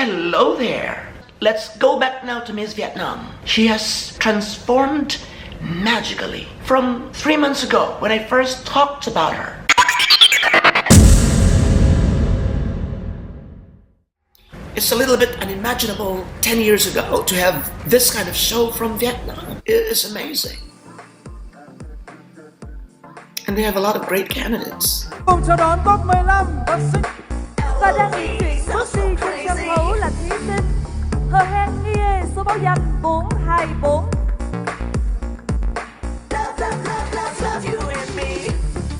Hello there. Let's go back now to Miss Vietnam. She has transformed magically from 3 months ago when I first talked about her. It's a little bit unimaginable 10 years ago to have this kind of show from Vietnam. It is amazing. And they have a lot of great candidates. Cùng chào đón top 15 bác sĩ. Và đang di chuyển bước đi trên sân khấu là thí sinh Hờ Hèn Nghie số báo danh 424.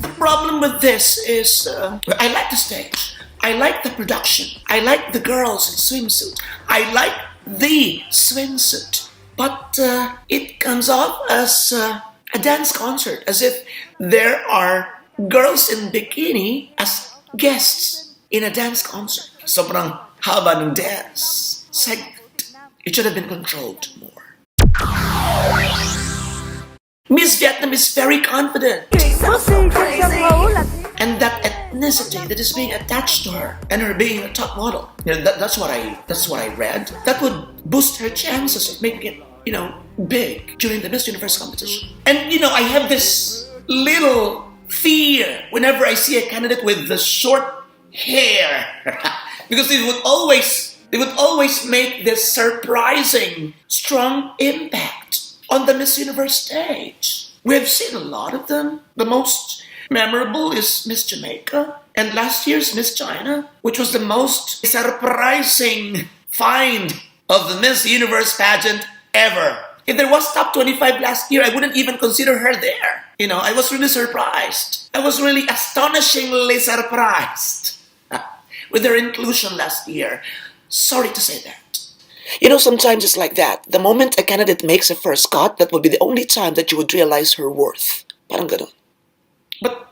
The problem with this is I like the stage. I like the production. I like the girls in swimsuit. I like the swimsuit. But it comes off as a dance concert, as if there are girls in bikini as guests in a dance concert. Sobrang haba ng dance segment. It should have been controlled more. Miss Vietnam is very confident. And that ethnicity that is being attached to her and her being a top model, that's what I read. That would boost her chances of making it, big during the Miss Universe competition. And I have this little fear whenever I see a candidate with the short hair, because they would always make this surprising, strong impact on the Miss Universe stage. We've seen a lot of them. The most memorable is Miss Jamaica and last year's Miss China, which was the most surprising find of the Miss Universe pageant ever. If there was top 25 last year, I wouldn't even consider her there. I was really surprised. I was really astonishingly surprised with her inclusion last year. Sorry to say that. Sometimes it's like that. The moment a candidate makes a first cut, that would be the only time that you would realize her worth. Parang ganun. But,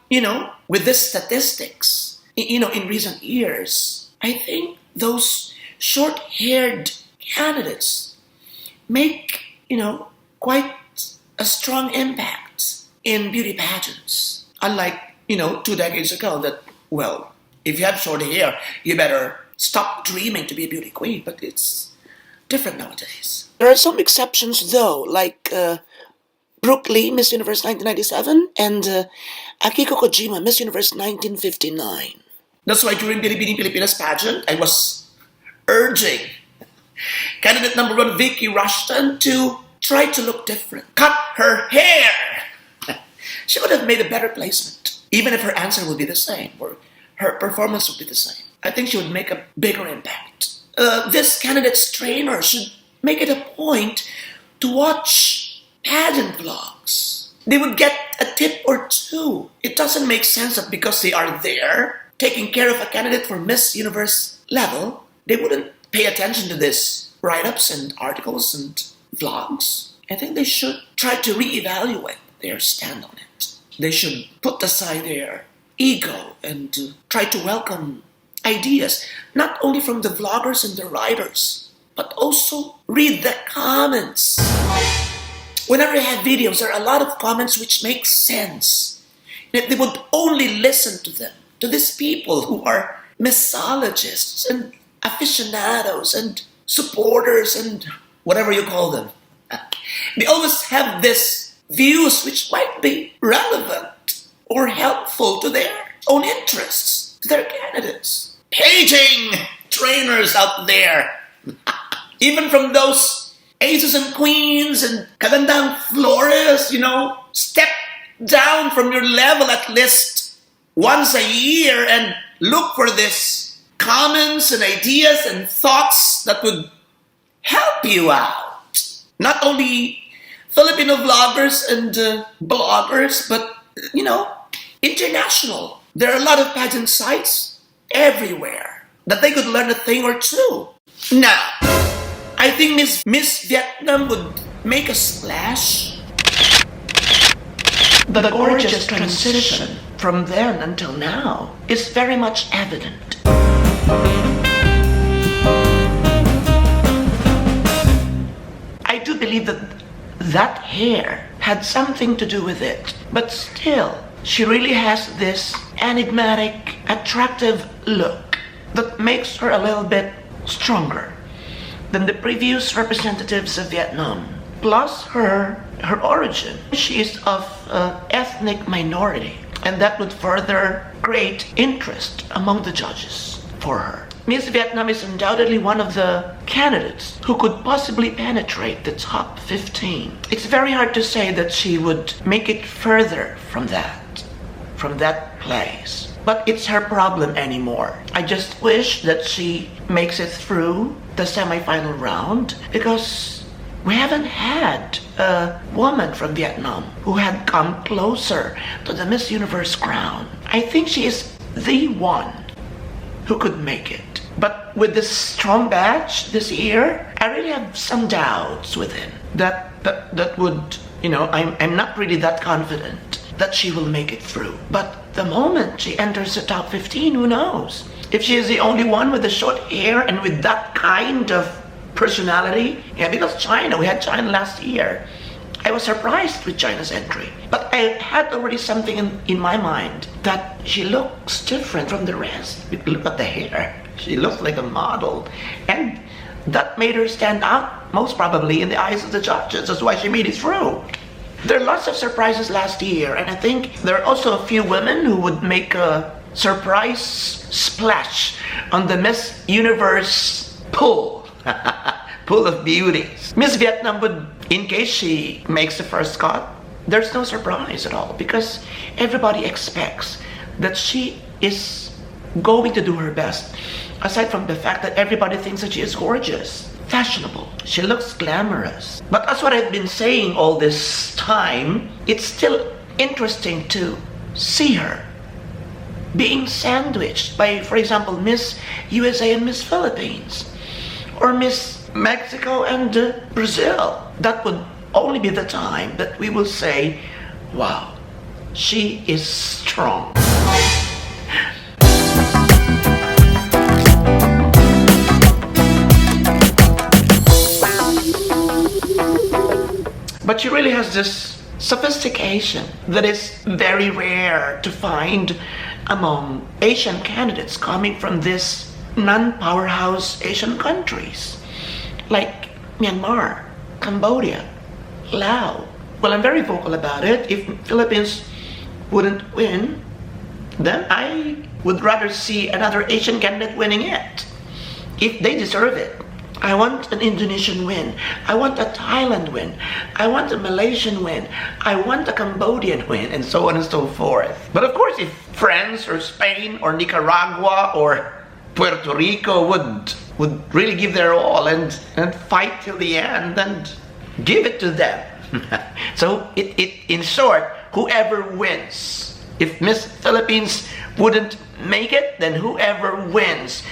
with these statistics, in recent years, I think those short-haired candidates make, quite a strong impact in beauty pageants. Unlike, 2 decades ago that, if you have short hair, you better stop dreaming to be a beauty queen. But it's different nowadays. There are some exceptions though, like Brooke Lee, Miss Universe 1997, and Akiko Kojima, Miss Universe 1959. That's why during Binibining Pilipinas pageant, I was urging candidate number 1, Vicky Rushton, to try to look different. Cut her hair! She would have made a better placement, even if her answer would be the same, or her performance would be the same. I think she would make a bigger impact. This candidate's trainer should make it a point to watch pageant vlogs. They would get a tip or two. It doesn't make sense that because they are there, taking care of a candidate for Miss Universe level, they wouldn't pay attention to this write-ups and articles and vlogs. I think they should try to reevaluate their stand on it. They should put aside their ego and try to welcome ideas, not only from the vloggers and the writers, but also read the comments. Whenever I have videos, there are a lot of comments which make sense. If they would only listen to them, to these people who are mixologists and aficionados and supporters and whatever you call them. They always have these views which might be relevant or helpful to their own interests, to their candidates. Paging trainers out there. Even from those aces and queens and kagandang flores, step down from your level at least once a year and look for this comments and ideas and thoughts that would help you out. Not only Filipino vloggers and bloggers, but, international. There are a lot of pageant sites everywhere that they could learn a thing or two. Now, I think Miss Vietnam would make a splash. The gorgeous transition from then until now is very much evident. I do believe that hair had something to do with it, but still, she really has this enigmatic, attractive look that makes her a little bit stronger than the previous representatives of Vietnam. Plus her origin. She is of ethnic minority, and that would further create interest among the judges for her. Miss Vietnam is undoubtedly one of the candidates who could possibly penetrate the top 15. It's very hard to say that she would make it further from that place. But it's her problem anymore. I just wish that she makes it through the semifinal round, because we haven't had a woman from Vietnam who had come closer to the Miss Universe crown. I think she is the one who could make it. But with this strong batch this year, I really have some doubts within that would, I'm not really that confident that she will make it through. But the moment she enters the top 15, who knows? If she is the only one with the short hair and with that kind of personality. Yeah, because we had China last year. I was surprised with China's entry. But I had already something in my mind that she looks different from the rest. Look at the hair. She looks like a model. And that made her stand out, most probably, in the eyes of the judges. That's why she made it through. There are lots of surprises last year, and I think there are also a few women who would make a surprise splash on the Miss Universe pool. Pool of beauties. Miss Vietnam would, in case she makes the first cut, there's no surprise at all, because everybody expects that she is going to do her best. Aside from the fact that everybody thinks that she is gorgeous, fashionable, she looks glamorous. But that's what I've been saying all this time. It's still interesting to see her being sandwiched by, for example, Miss USA and Miss Philippines, or Miss Mexico and Brazil. That would only be the time that we will say, wow, she is strong. But she really has this sophistication that is very rare to find among Asian candidates coming from these non-powerhouse Asian countries like Myanmar, Cambodia, Laos. Well, I'm very vocal about it. If Philippines wouldn't win, then I would rather see another Asian candidate winning it, if they deserve it. I want an Indonesian win. I want a Thailand win. I want a Malaysian win. I want a Cambodian win, and so on and so forth. But of course, if France or Spain or Nicaragua or Puerto Rico would really give their all and fight till the end, and give it to them. So in short, whoever wins. If Miss Philippines wouldn't make it, then whoever wins.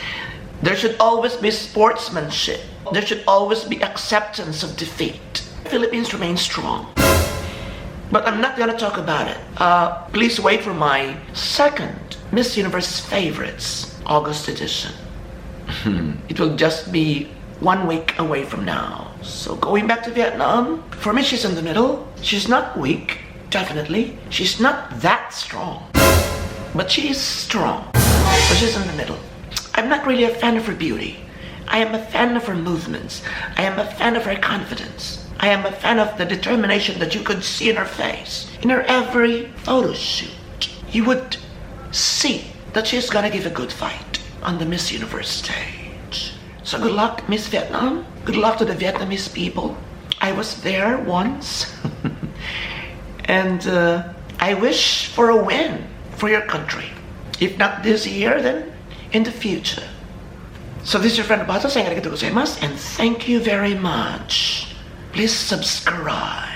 There should always be sportsmanship. There should always be acceptance of defeat. Philippines remains strong. But I'm not gonna talk about it. Please wait for my second Miss Universe Favorites August edition. It will just be 1 week away from now. So going back to Vietnam, for me she's in the middle. She's not weak, definitely. She's not that strong, but she is strong. So she's in the middle. I'm not really a fan of her beauty. I am a fan of her movements. I am a fan of her confidence. I am a fan of the determination that you could see in her face. In her every photo shoot, you would see that she's gonna give a good fight on the Miss Universe stage. So good luck, Miss Vietnam. Good luck to the Vietnamese people. I was there once. And I wish for a win for your country. If not this year, then in the future. So this is your friend Robato saying arigatou gozaimasu, and thank you very much. Please subscribe.